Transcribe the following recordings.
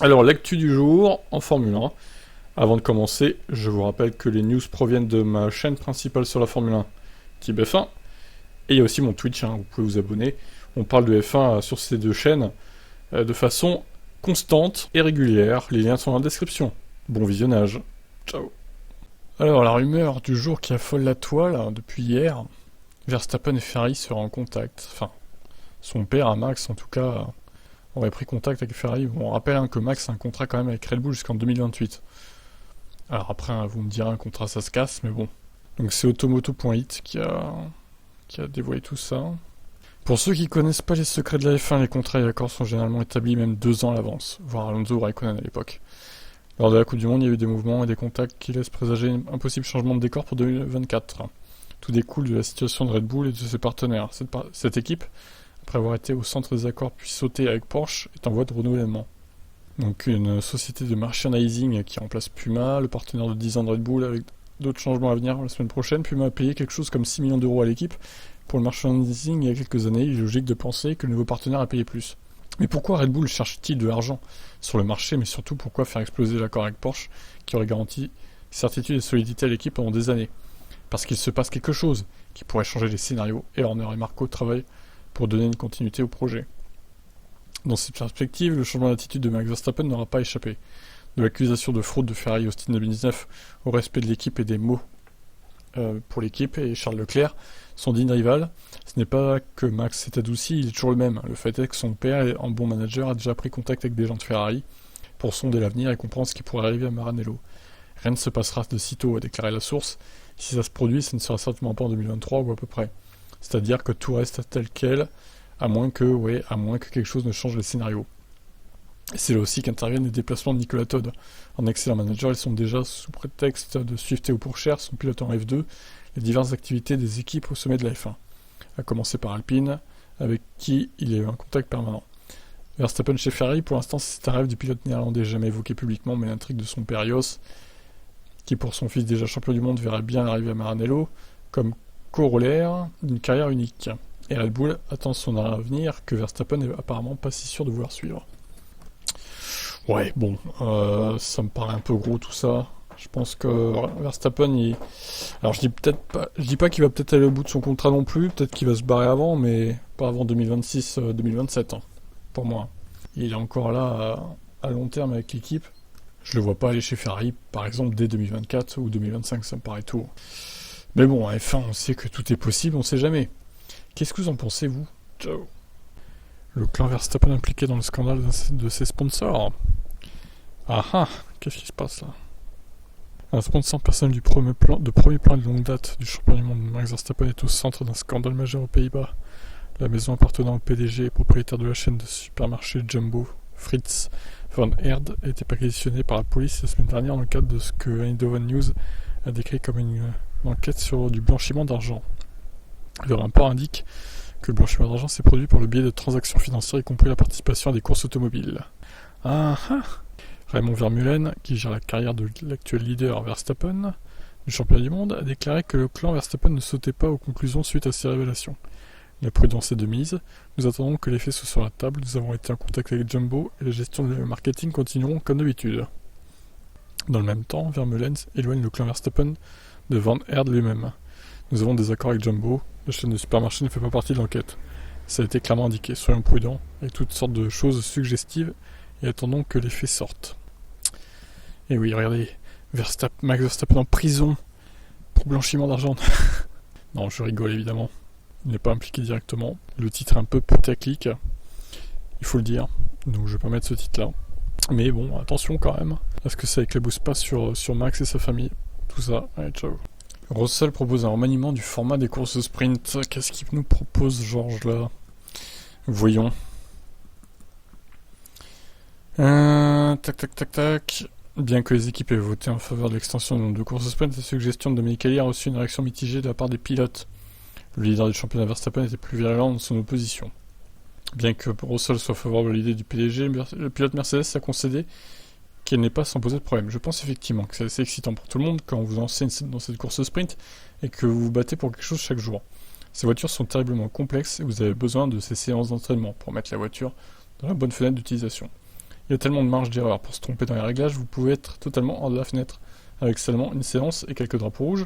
Alors, l'actu du jour en Formule 1. Avant de commencer, je vous rappelle que les news proviennent de ma chaîne principale sur la Formule 1, Type F1. Et il y a aussi mon Twitch, vous pouvez vous abonner. On parle de F1 sur ces deux chaînes de façon constante et régulière. Les liens sont dans la description. Bon visionnage. Ciao. Alors, la rumeur du jour qui affole la toile depuis hier, Verstappen et Ferrari seraient en contact. Enfin, son père, Max, en tout cas, aurait pris contact avec Ferrari. Bon, on rappelle que Max a un contrat quand même avec Red Bull jusqu'en 2028. Alors après, vous me direz, un contrat ça se casse, mais bon. Donc c'est Automoto.it qui a dévoilé tout ça. Pour ceux qui connaissent pas les secrets de la F1, les contrats et accords sont généralement établis même 2 ans à l'avance, voire Alonso ou Raikkonen à l'époque. Lors de la Coupe du Monde, il y a eu des mouvements et des contacts qui laissent présager un possible changement de décor pour 2024. Tout découle de la situation de Red Bull et de ses partenaires. Cette équipe, après avoir été au centre des accords puis sauté avec Porsche, est en voie de renouvellement. Donc une société de merchandising qui remplace Puma, le partenaire de 10 ans de Red Bull, avec d'autres changements à venir la semaine prochaine. Puma a payé quelque chose comme 6 millions d'euros à l'équipe pour le merchandising il y a quelques années. Il est logique de penser que le nouveau partenaire a payé plus. Mais pourquoi Red Bull cherche-t-il de l'argent sur le marché, mais surtout pourquoi faire exploser l'accord avec Porsche qui aurait garanti certitude et solidité à l'équipe pendant des années? Parce qu'il se passe quelque chose qui pourrait changer les scénarios et Horner et Marco travaillent pour donner une continuité au projet. Dans cette perspective, le changement d'attitude de Max Verstappen n'aura pas échappé. De l'accusation de fraude de Ferrari au style 2019 au respect de l'équipe et des mots pour l'équipe et Charles Leclerc, son digne rival, ce n'est pas que Max s'est adouci, il est toujours le même. Le fait est que son père, en bon manager, a déjà pris contact avec des gens de Ferrari pour sonder l'avenir et comprendre ce qui pourrait arriver à Maranello. Rien ne se passera de sitôt, a déclaré la source. Si ça se produit, ce ne sera certainement pas en 2023 ou à peu près. C'est-à-dire que tout reste tel quel, à moins que quelque chose ne change les scénarios. Et c'est là aussi qu'interviennent les déplacements de Nicolas Todd. En excellent manager, ils sont déjà, sous prétexte de suivre Théo Pourchaire, son pilote en F2, les diverses activités des équipes au sommet de la F1. À commencer par Alpine, avec qui il y a eu un contact permanent. Verstappen chez Ferrari, pour l'instant, c'est un rêve du pilote néerlandais jamais évoqué publiquement, mais l'intrigue de son père Jos, qui pour son fils déjà champion du monde verrait bien arriver à Maranello, comme corollaire d'une carrière unique. Et Red Bull attend son avenir que Verstappen n'est apparemment pas si sûr de vouloir suivre. Ouais, bon, ça me paraît un peu gros tout ça. Je pense que Verstappen, alors je dis pas qu'il va peut-être aller au bout de son contrat non plus, peut-être qu'il va se barrer avant, mais pas avant 2026-2027, pour moi. Il est encore là à long terme avec l'équipe. Je le vois pas aller chez Ferrari, par exemple, dès 2024 ou 2025, ça me paraît tôt. Mais bon, à F1, on sait que tout est possible, on sait jamais. Qu'est-ce que vous en pensez, vous? Ciao. Le clan Verstappen impliqué dans le scandale de ses sponsors. Ah ah, qu'est-ce qui se passe là? Un sponsor personnel de premier plan de longue date du champion du monde, Max Verstappen, est au centre d'un scandale majeur aux Pays-Bas. La maison appartenant au PDG et propriétaire de la chaîne de supermarché Jumbo, Fritz von Erd, a été perquisitionnée par la police la semaine dernière dans le cadre de ce que Eindhoven News a décrit comme une enquête sur du blanchiment d'argent. Le rapport indique que le blanchiment d'argent s'est produit par le biais de transactions financières, y compris la participation à des courses automobiles. Ah ah. Raymond Vermeulen, qui gère la carrière de l'actuel leader Verstappen, du championnat du monde, a déclaré que le clan Verstappen ne sautait pas aux conclusions suite à ces révélations. La prudence est de mise, nous attendons que les faits soient sur la table, nous avons été en contact avec Jumbo et la gestion du marketing continueront comme d'habitude. Dans le même temps, Vermeulen éloigne le clan Verstappen de Van Erd lui-même. Nous avons des accords avec Jumbo, la chaîne de supermarché ne fait pas partie de l'enquête. Ça a été clairement indiqué, soyons prudents, avec toutes sortes de choses suggestives, et attendons que les faits sortent. Et oui, regardez, Max Verstappen en prison pour blanchiment d'argent. Non, je rigole évidemment. Il n'est pas impliqué directement. Le titre est un peu putaclic, il faut le dire. Donc je vais pas mettre ce titre-là. Mais bon, attention quand même, parce que ça éclabousse pas sur Max et sa famille. Tout ça, allez, ciao. Russell propose un remaniement du format des courses sprint. Qu'est-ce qu'il nous propose, Georges, là? Voyons. Tac. Bien que les équipes aient voté en faveur de l'extension du nombre de courses sprint, la suggestion de Dominique Hallyard a reçu une réaction mitigée de la part des pilotes. Le leader du championnat Verstappen était plus virulent dans son opposition. Bien que Russell soit favorable à l'idée du PDG, le pilote Mercedes a concédé qu'elle n'est pas sans poser de problème. Je pense effectivement que c'est assez excitant pour tout le monde quand vous lancez dans cette course sprint et que vous vous battez pour quelque chose chaque jour. Ces voitures sont terriblement complexes et vous avez besoin de ces séances d'entraînement pour mettre la voiture dans la bonne fenêtre d'utilisation. Il y a tellement de marge d'erreur pour se tromper dans les réglages, vous pouvez être totalement hors de la fenêtre, avec seulement une séance et quelques drapeaux rouges,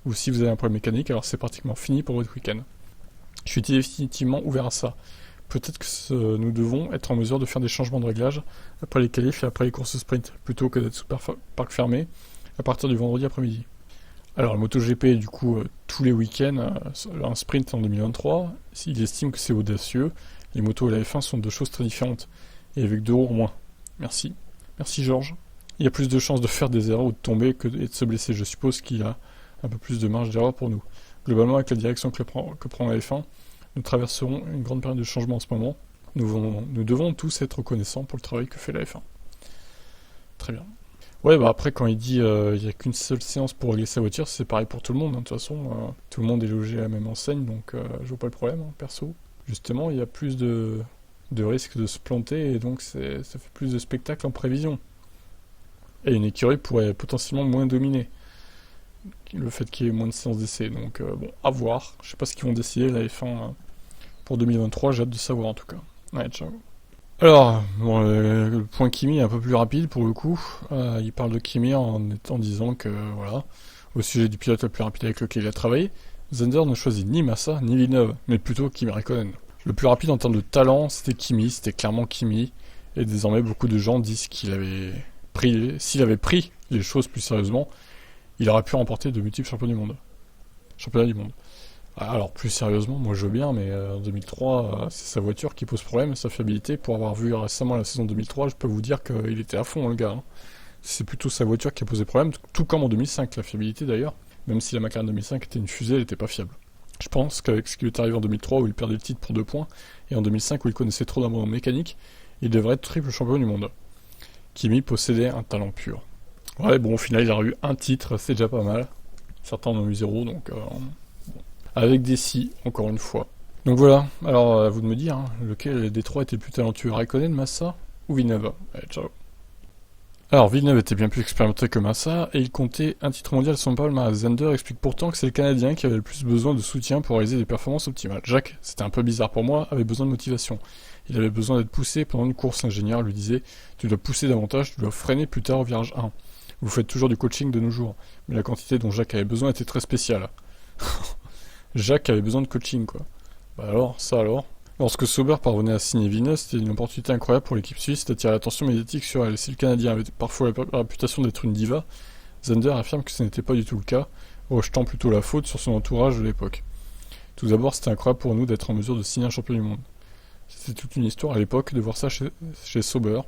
ou si vous avez un problème mécanique, alors c'est pratiquement fini pour votre week-end. Je suis définitivement ouvert à ça. Peut-être que nous devons être en mesure de faire des changements de réglage après les qualifs et après les courses sprint, plutôt que d'être sous parc fermé à partir du vendredi après-midi. Alors le MotoGP, du coup, tous les week-ends, un sprint en 2023, il estime que c'est audacieux. Les motos et la F1 sont deux choses très différentes, et avec 2 roues en moins. Merci. Merci Georges. Il y a plus de chances de faire des erreurs ou de tomber et de se blesser. Je suppose qu'il y a un peu plus de marge d'erreur pour nous. Globalement, avec la direction que prend la F1, nous traverserons une grande période de changement en ce moment. Nous devons tous être reconnaissants pour le travail que fait la F1. Très bien. Ouais, bah après, quand il dit il n'y a qu'une seule séance pour régler sa voiture, c'est pareil pour tout le monde. De toute façon, tout le monde est logé à la même enseigne, donc je vois pas le problème, perso. Justement, il y a plus de risques de se planter, et donc ça fait plus de spectacle en prévision. Et une écurie pourrait potentiellement moins dominer. Le fait qu'il y ait moins de séances d'essai. Donc, bon, à voir. Je sais pas ce qu'ils vont décider, la F1, pour 2023. J'ai hâte de savoir, en tout cas. Ouais, ciao. Alors, bon, le point Kimi est un peu plus rapide, pour le coup. Il parle de Kimi en disant que, voilà, au sujet du pilote le plus rapide avec lequel il a travaillé, Zender ne choisit ni Massa, ni Villeneuve, mais plutôt Kimi Räikkönen. Le plus rapide en termes de talent, c'était Kimi, c'était clairement Kimi. Et désormais, beaucoup de gens disent s'il avait pris les choses plus sérieusement, il aurait pu remporter de multiples championnats du monde. Alors, plus sérieusement, moi je veux bien, mais en 2003, c'est sa voiture qui pose problème, sa fiabilité. Pour avoir vu récemment la saison 2003, je peux vous dire qu'il était à fond, le gars. C'est plutôt sa voiture qui a posé problème, tout comme en 2005, la fiabilité d'ailleurs. Même si la McLaren 2005 était une fusée, elle n'était pas fiable. Je pense qu'avec ce qui lui est arrivé en 2003, où il perdait le titre pour 2 points, et en 2005, où il connaissait trop d'abandon mécanique, il devrait être triple champion du monde. Kimi possédait un talent pur. Ouais, bon, au final, il a eu un titre, c'est déjà pas mal. Certains en ont eu 0, donc... avec des si, encore une fois. Donc voilà, alors à vous de me dire, lequel des trois était le plus talentueux, Räikkönen, Massa ou Villeneuve. Allez, ciao. Alors Villeneuve était bien plus expérimenté que Massa, et il comptait un titre mondial sans palmarès. Zender explique pourtant que c'est le Canadien qui avait le plus besoin de soutien pour réaliser des performances optimales. Jacques, c'était un peu bizarre pour moi, avait besoin de motivation. Il avait besoin d'être poussé pendant une course. L'ingénieur lui disait « Tu dois pousser davantage, tu dois freiner plus tard au virage 1. » Vous faites toujours du coaching de nos jours, mais la quantité dont Jacques avait besoin était très spéciale. Jacques avait besoin de coaching, quoi. Bah alors, ça alors. Lorsque Sauber parvenait à signer Villeneuve, c'était une opportunité incroyable pour l'équipe suisse d'attirer l'attention médiatique sur elle. Si le Canadien avait parfois la réputation d'être une diva, Zender affirme que ce n'était pas du tout le cas, rejetant plutôt la faute sur son entourage de l'époque. Tout d'abord, c'était incroyable pour nous d'être en mesure de signer un champion du monde. C'était toute une histoire à l'époque de voir ça chez Sauber.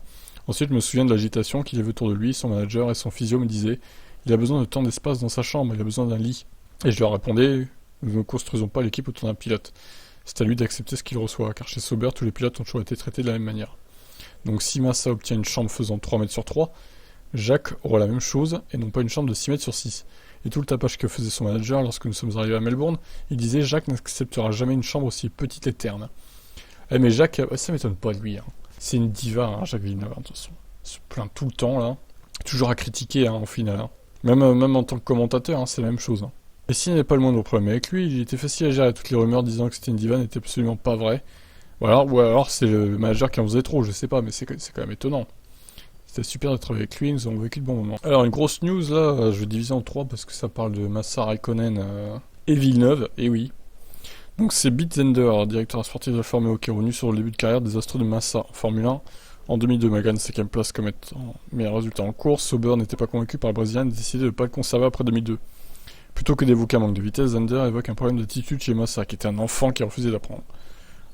Ensuite, je me souviens de l'agitation qu'il y avait autour de lui. Son manager et son physio me disaient « Il a besoin de tant d'espace dans sa chambre, il a besoin d'un lit. » Et je leur répondais « Nous ne construisons pas l'équipe autour d'un pilote. C'est à lui d'accepter ce qu'il reçoit, car chez Sauber, tous les pilotes ont toujours été traités de la même manière. Donc si Massa obtient une chambre faisant 3 mètres sur 3, Jacques aura la même chose, et non pas une chambre de 6 mètres sur 6. Et tout le tapage que faisait son manager lorsque nous sommes arrivés à Melbourne, il disait « Jacques n'acceptera jamais une chambre aussi petite et terne. » Eh mais Jacques, ça m'étonne pas de lui. C'est une diva, Jacques Villeneuve, de toute façon. Il se plaint tout le temps, là. Toujours à critiquer, au final. Même en tant que commentateur, c'est la même chose. Et s'il n'y avait pas le moindre problème avec lui, il était facile à gérer. Toutes les rumeurs disant que c'était une diva n'étaient absolument pas vraies. Ou alors c'est le manager qui en faisait trop, je sais pas, mais c'est quand même étonnant. C'était super de travailler avec lui, nous avons vécu de bons moments. Alors une grosse news là, je vais diviser en 3 parce que ça parle de Massa, Räikkönen et Villeneuve, et oui. Donc c'est Beat Zender, directeur sportif de la Formule 1, qui est revenu sur le début de carrière des astres de Massa en Formule 1. En 2002, McLaren 5ème place comme étant meilleur résultat en course. Sauber n'était pas convaincu par le Brésilien et décidé de ne pas le conserver après 2002. Plutôt que d'évoquer un manque de vitesse, Zender évoque un problème d'attitude chez Massa, qui était un enfant qui refusait d'apprendre.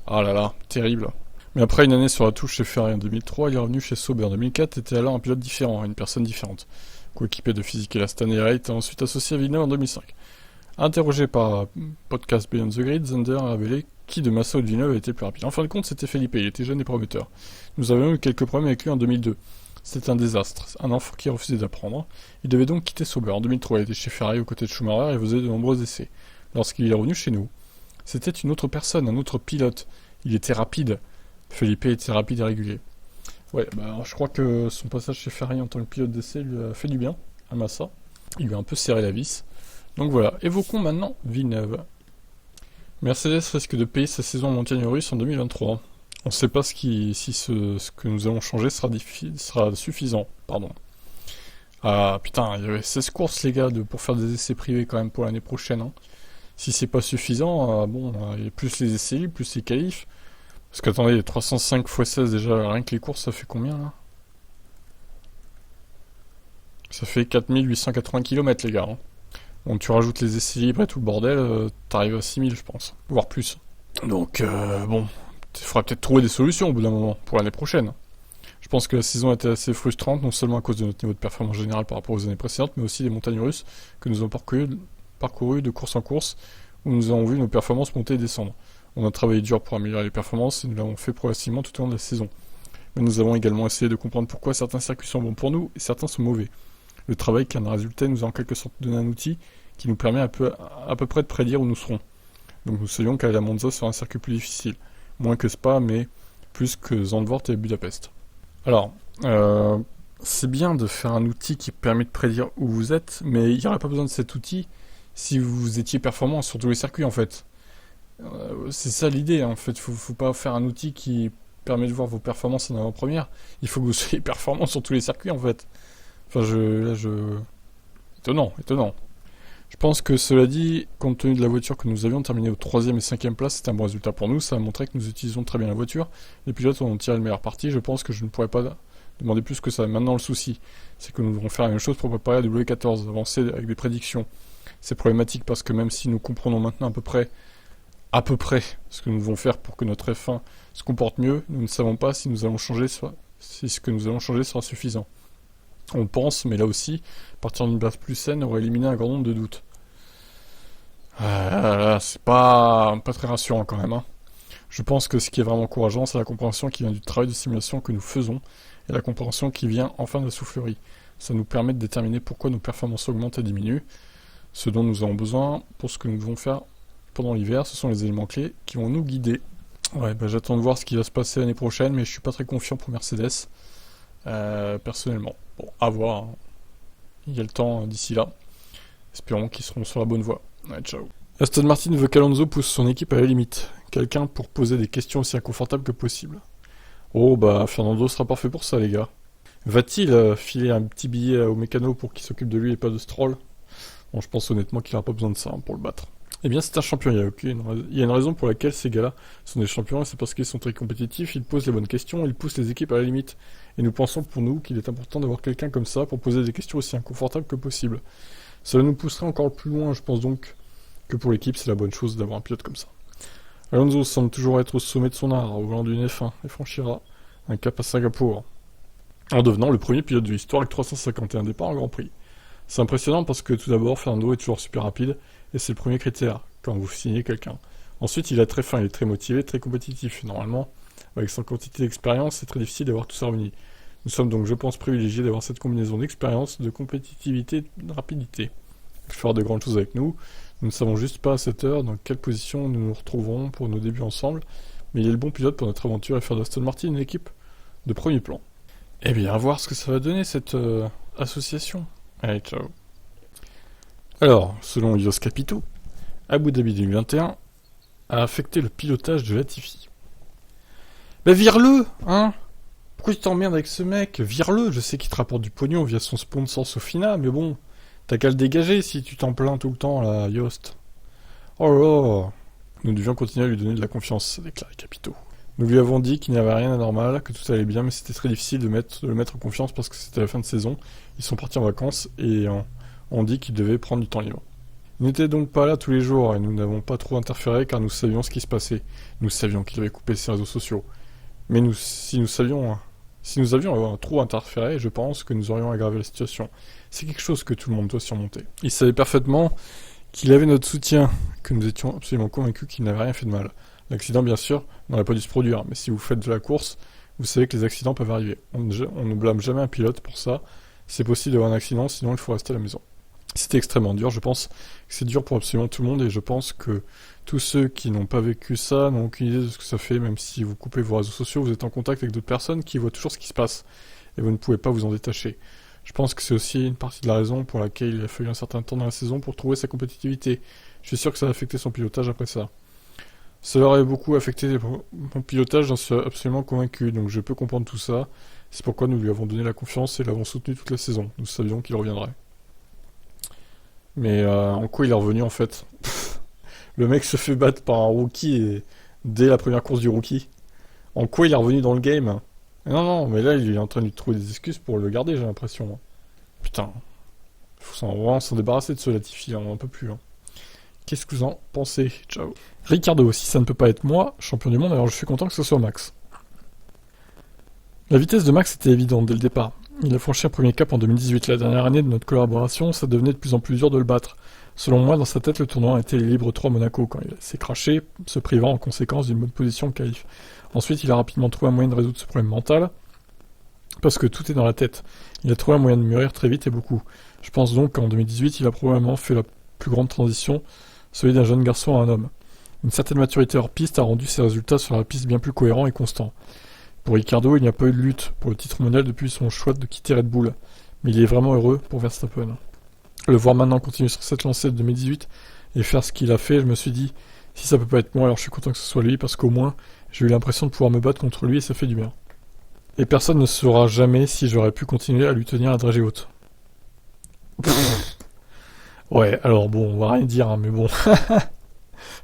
Ah là là, terrible. Mais après une année sur la touche chez Ferrari en 2003, il est revenu chez Sauber. En 2004, était alors un pilote différent, une personne différente. Coéquipé de Fisichella et Stanley Wright, a ensuite associé à Villeneuve en 2005. Interrogé par Podcast Beyond the Grid, Zender a révélé qui de Massa ou de Villeneuve était le plus rapide. En fin de compte, c'était Felipe, il était jeune et prometteur. Nous avions eu quelques problèmes avec lui en 2002. C'était un désastre, un enfant qui refusait d'apprendre. Il devait donc quitter Sauber. En 2003, il était chez Ferrari aux côtés de Schumacher et faisait de nombreux essais. Lorsqu'il est revenu chez nous, c'était une autre personne, un autre pilote. Il était rapide. Felipe était rapide et régulier. Ouais, alors je crois que son passage chez Ferrari en tant que pilote d'essai lui a fait du bien à Massa. Il lui a un peu serré la vis. Donc voilà, évoquons maintenant Villeneuve. Mercedes risque de payer sa saison en montagne russe en 2023. On ne sait pas si ce que nous allons changer sera suffisant. Pardon. Ah putain, il y avait 16 courses les gars pour faire des essais privés quand même pour l'année prochaine. Hein. Si c'est pas suffisant, il y a plus les essais libres, plus les qualifs. Parce qu'attendez, 305 x 16 déjà, rien que les courses, ça fait combien là? Ça fait 4880 km les gars. Hein. Bon, tu rajoutes les essais libres et tout le bordel, t'arrives à 6000 je pense, voire plus. Donc bon, il faudra peut-être trouver des solutions au bout d'un moment pour l'année prochaine. Je pense que la saison a été assez frustrante, non seulement à cause de notre niveau de performance générale par rapport aux années précédentes, mais aussi des montagnes russes que nous avons parcourues de course en course, où nous avons vu nos performances monter et descendre. On a travaillé dur pour améliorer les performances et nous l'avons fait progressivement tout au long de la saison. Mais nous avons également essayé de comprendre pourquoi certains circuits sont bons pour nous et certains sont mauvais. Le travail qui en a résulté nous a en quelque sorte donné un outil qui nous permet à peu près de prédire où nous serons. Donc nous savions qu'Aila Monza sera un circuit plus difficile, moins que Spa, mais plus que Zandvoort et Budapest. Alors, c'est bien de faire un outil qui permet de prédire où vous êtes, mais il n'y aurait pas besoin de cet outil si vous étiez performant sur tous les circuits en fait. C'est ça l'idée en fait, faut pas faire un outil qui permet de voir vos performances en avant-première, il faut que vous soyez performant sur tous les circuits en fait. Enfin, Étonnant. Je pense que cela dit, compte tenu de la voiture que nous avions terminée au 3e et 5e place, c'était un bon résultat pour nous, ça a montré que nous utilisons très bien la voiture, les pilotes ont tiré le meilleur parti, je pense que je ne pourrais pas demander plus que ça. Maintenant le souci, c'est que nous devons faire la même chose pour préparer la W14, avancer avec des prédictions. C'est problématique parce que même si nous comprenons maintenant à peu près ce que nous devons faire pour que notre F1 se comporte mieux, nous ne savons pas si ce que nous allons changer sera suffisant. On pense, mais là aussi, partir d'une base plus saine aurait éliminé un grand nombre de doutes. C'est pas très rassurant quand même. Hein. Je pense que ce qui est vraiment encourageant, c'est la compréhension qui vient du travail de simulation que nous faisons, et la compréhension qui vient enfin de la soufflerie. Ça nous permet de déterminer pourquoi nos performances augmentent et diminuent. Ce dont nous avons besoin pour ce que nous devons faire pendant l'hiver, ce sont les éléments clés qui vont nous guider. J'attends de voir ce qui va se passer l'année prochaine, mais je suis pas très confiant pour Mercedes. Personnellement. Bon, à voir. Hein. Il y a le temps d'ici là. Espérons qu'ils seront sur la bonne voie. Ouais, ciao. Aston Martin veut qu'Alonso pousse son équipe à la limite. Quelqu'un pour poser des questions aussi inconfortables que possible. Oh Fernando sera parfait pour ça les gars. Va-t-il filer un petit billet au mécano pour qu'il s'occupe de lui et pas de Stroll? Bon, je pense honnêtement qu'il n'aura pas besoin de ça pour le battre. Eh bien, c'est un champion, il y a une raison pour laquelle ces gars-là sont des champions, et c'est parce qu'ils sont très compétitifs, ils posent les bonnes questions, ils poussent les équipes à la limite. Et nous pensons pour nous qu'il est important d'avoir quelqu'un comme ça pour poser des questions aussi inconfortables que possible. Cela nous pousserait encore plus loin, je pense donc que pour l'équipe, c'est la bonne chose d'avoir un pilote comme ça. Alonso semble toujours être au sommet de son art, au volant d'une F1, et franchira un cap à Singapour, en devenant le premier pilote de l'histoire avec 351 départs en Grand Prix. C'est impressionnant parce que tout d'abord, Fernando est toujours super rapide, et c'est le premier critère quand vous signez quelqu'un. Ensuite, il est très fin, il est très motivé, très compétitif. Normalement, avec son quantité d'expérience, c'est très difficile d'avoir tout ça réuni. Nous sommes donc, je pense, privilégiés d'avoir cette combinaison d'expérience, de compétitivité et de rapidité. Il faut faire de grandes choses avec nous. Nous ne savons juste pas à cette heure dans quelle position nous nous retrouverons pour nos débuts ensemble, mais il est le bon pilote pour notre aventure et faire d'Aston Martin une équipe de premier plan. Eh bien, à voir ce que ça va donner cette association. Allez, ciao. Alors, selon Yos Capito, Abu Dhabi 2021 a affecté le pilotage de Latifi. Vire-le, hein. Pourquoi tu t'emmerdes avec ce mec? Vire-le, je sais qu'il te rapporte du pognon via son sponsor Sofina, mais bon, t'as qu'à le dégager si tu t'en plains tout le temps, là, Yost. Oh là là. Nous devions continuer à lui donner de la confiance, a déclaré Capito. Nous lui avons dit qu'il n'y avait rien d'anormal, que tout allait bien, mais c'était très difficile de le mettre en confiance parce que c'était la fin de saison. Ils sont partis en vacances et on dit qu'il devait prendre du temps libre. Il n'était donc pas là tous les jours et nous n'avons pas trop interféré car nous savions ce qui se passait. Nous savions qu'il avait coupé ses réseaux sociaux. Mais si nous avions trop interféré, je pense que nous aurions aggravé la situation. C'est quelque chose que tout le monde doit surmonter. Il savait parfaitement qu'il avait notre soutien, que nous étions absolument convaincus qu'il n'avait rien fait de mal. L'accident, bien sûr, n'aurait pas dû se produire, mais si vous faites de la course, vous savez que les accidents peuvent arriver. On ne blâme jamais un pilote pour ça. C'est possible d'avoir un accident, sinon il faut rester à la maison. C'était extrêmement dur, je pense que c'est dur pour absolument tout le monde, et je pense que tous ceux qui n'ont pas vécu ça n'ont aucune idée de ce que ça fait, même si vous coupez vos réseaux sociaux, vous êtes en contact avec d'autres personnes qui voient toujours ce qui se passe, et vous ne pouvez pas vous en détacher. Je pense que c'est aussi une partie de la raison pour laquelle il a fallu un certain temps dans la saison pour trouver sa compétitivité. Je suis sûr que ça a affecté son pilotage après ça. Ça leur a beaucoup affecté mon pilotage, j'en suis absolument convaincu, donc je peux comprendre tout ça. C'est pourquoi nous lui avons donné la confiance et l'avons soutenu toute la saison. Nous savions qu'il reviendrait. Mais en quoi il est revenu en fait? Le mec se fait battre par un rookie dès la première course du rookie. En quoi il est revenu dans le game? Non, non, mais là il est en train de lui trouver des excuses pour le garder, j'ai l'impression. Putain, il faut vraiment s'en débarrasser de ce Latifi, on n'en peut plus. Qu'est-ce que vous en pensez? Ciao. Ricardo, si ça ne peut pas être moi, champion du monde, alors je suis content que ce soit Max. La vitesse de Max était évidente dès le départ. Il a franchi un premier cap en 2018, la dernière année de notre collaboration, ça devenait de plus en plus dur de le battre. Selon moi, dans sa tête, le tournoi était libre 3 Monaco quand il s'est craché, se privant en conséquence d'une bonne position de qualif. Ensuite, il a rapidement trouvé un moyen de résoudre ce problème mental, parce que tout est dans la tête. Il a trouvé un moyen de mûrir très vite et beaucoup. Je pense donc qu'en 2018, il a probablement fait la plus grande transition, celui d'un jeune garçon à un homme. Une certaine maturité hors piste a rendu ses résultats sur la piste bien plus cohérents et constants. Pour Ricardo, il n'y a pas eu de lutte pour le titre mondial depuis son choix de quitter Red Bull. Mais il est vraiment heureux pour Verstappen. Le voir maintenant continuer sur cette lancée de 2018 et faire ce qu'il a fait, je me suis dit, si ça peut pas être moi, alors je suis content que ce soit lui, parce qu'au moins, j'ai eu l'impression de pouvoir me battre contre lui et ça fait du bien. Et personne ne saura jamais si j'aurais pu continuer à lui tenir la dragée haute. Ouais, alors bon, on va rien dire, mais bon.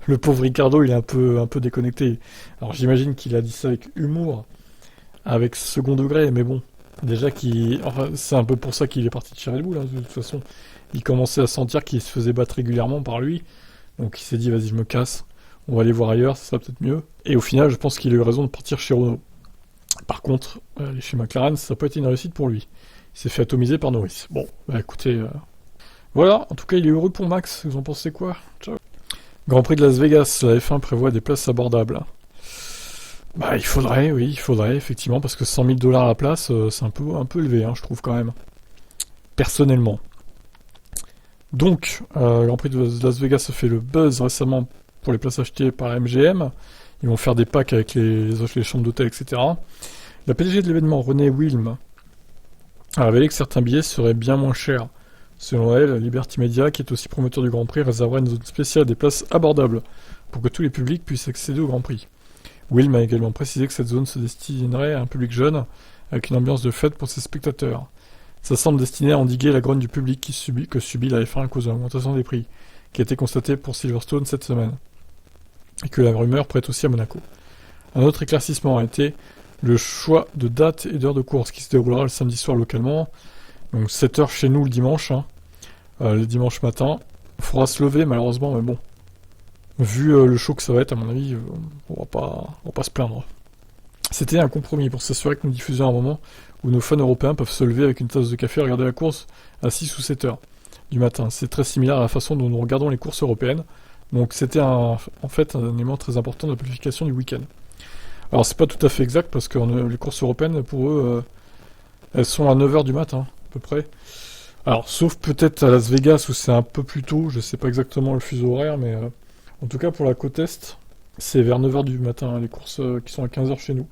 Le pauvre Ricardo, il est un peu déconnecté. Alors j'imagine qu'il a dit ça avec humour, avec second degré, mais bon. Déjà enfin, c'est un peu pour ça qu'il est parti de chez Red Bull, de toute façon. Il commençait à sentir qu'il se faisait battre régulièrement par lui. Donc il s'est dit, vas-y, je me casse. On va aller voir ailleurs, ça sera peut-être mieux. Et au final, je pense qu'il a eu raison de partir chez Renault. Par contre, aller chez McLaren, ça n'a pas été une réussite pour lui. Il s'est fait atomiser par Norris. Bon, bah écoutez... Voilà, en tout cas, il est heureux pour Max. Vous en pensez quoi? Ciao. Grand Prix de Las Vegas, la F1 prévoit des places abordables. Bah, il faudrait, effectivement, parce que 100 000 $ à la place, c'est un peu élevé, je trouve quand même. Personnellement. Donc, le Grand Prix de Las Vegas a fait le buzz récemment pour les places achetées par MGM. Ils vont faire des packs avec les chambres d'hôtel, etc. La PDG de l'événement, Renée Wilm, a révélé que certains billets seraient bien moins chers. Selon elle, Liberty Media, qui est aussi promoteur du Grand Prix, réservera une zone spéciale des places abordables pour que tous les publics puissent accéder au Grand Prix. Wilm a également précisé que cette zone se destinerait à un public jeune, avec une ambiance de fête pour ses spectateurs. Ça semble destiné à endiguer la grogne du public que subit la F1 à cause de l'augmentation des prix, qui a été constatée pour Silverstone cette semaine, et que la rumeur prête aussi à Monaco. Un autre éclaircissement a été le choix de date et d'heure de course, qui se déroulera le samedi soir localement, donc 7h chez nous le dimanche, le dimanche matin. Il faudra se lever malheureusement, mais bon. Vu le show que ça va être, à mon avis, on va pas se plaindre. C'était un compromis pour s'assurer que nous diffusions à un moment où nos fans européens peuvent se lever avec une tasse de café et regarder la course à 6 ou 7 heures du matin. C'est très similaire à la façon dont nous regardons les courses européennes. Donc c'était en fait un élément très important de la planification du week-end. Alors c'est pas tout à fait exact parce que les courses européennes, pour eux, elles sont à 9h du matin, à peu près. Alors sauf peut-être à Las Vegas où c'est un peu plus tôt, je sais pas exactement le fuseau horaire, mais en tout cas pour la côte Est, c'est vers 9h du matin, les courses qui sont à 15h chez nous.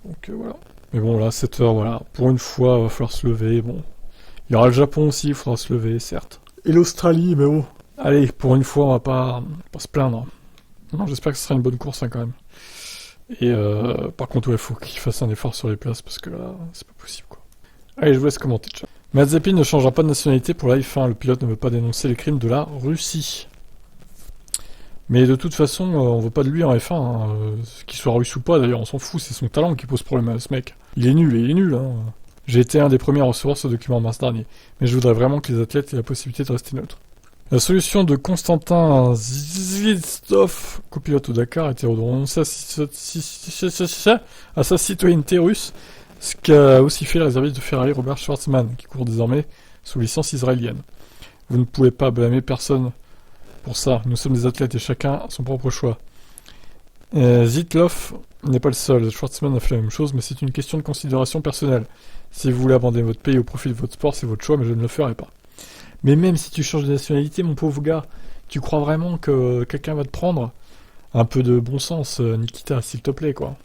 Donc voilà. Mais bon là, 7h, voilà. Pour une fois, il va falloir se lever, bon. Il y aura le Japon aussi, il faudra se lever, certes. Et l'Australie, mais bon. Allez, pour une fois, on va pas se plaindre. Non, j'espère que ce sera une bonne course quand même. Et par contre, il faut qu'il fasse un effort sur les places, parce que là, c'est pas possible, quoi. Allez, je vous laisse commenter, ciao. Mazepin ne changera pas de nationalité pour la F1. Le pilote ne veut pas dénoncer les crimes de la Russie. Mais de toute façon, on veut pas de lui en F1. Qu'il soit russe ou pas, d'ailleurs, on s'en fout. C'est son talent qui pose problème à ce mec. Il est nul. J'ai été un des premiers à recevoir ce document en mars dernier. Mais je voudrais vraiment que les athlètes aient la possibilité de rester neutres. La solution de Constantin Zvistov, copilote au Dakar, a été renoncée à sa citoyenneté russe, ce qu'a aussi fait le réserviste de Ferrari Robert Schwarzman, qui court désormais sous licence israélienne. Vous ne pouvez pas blâmer personne pour ça. Nous sommes des athlètes et chacun a son propre choix. Zitlov n'est pas le seul. Schwarzman a fait la même chose, mais c'est une question de considération personnelle. Si vous voulez abandonner votre pays au profit de votre sport, c'est votre choix, mais je ne le ferai pas. Mais même si tu changes de nationalité, mon pauvre gars, tu crois vraiment que quelqu'un va te prendre? Un peu de bon sens, Nikita, s'il te plaît, quoi.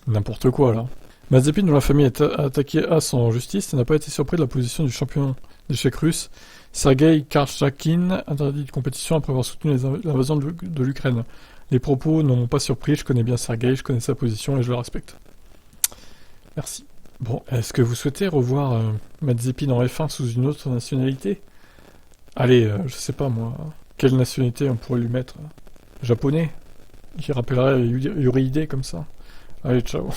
N'importe quoi, là. Mazepin, dont la famille a attaqué As en justice, n'a pas été surpris de la position du champion d'échecs russe, Sergei Karjakin, interdit de compétition après avoir soutenu l'invasion de l'Ukraine. Les propos ne m'ont pas surpris, je connais bien Sergei, je connais sa position et je le respecte. Merci. Bon, est-ce que vous souhaitez revoir Mazepin en F1 sous une autre nationalité? Allez, je sais pas moi, quelle nationalité on pourrait lui mettre? Japonais? Qui rappellerait Yuri Ide comme ça? Allez, ciao.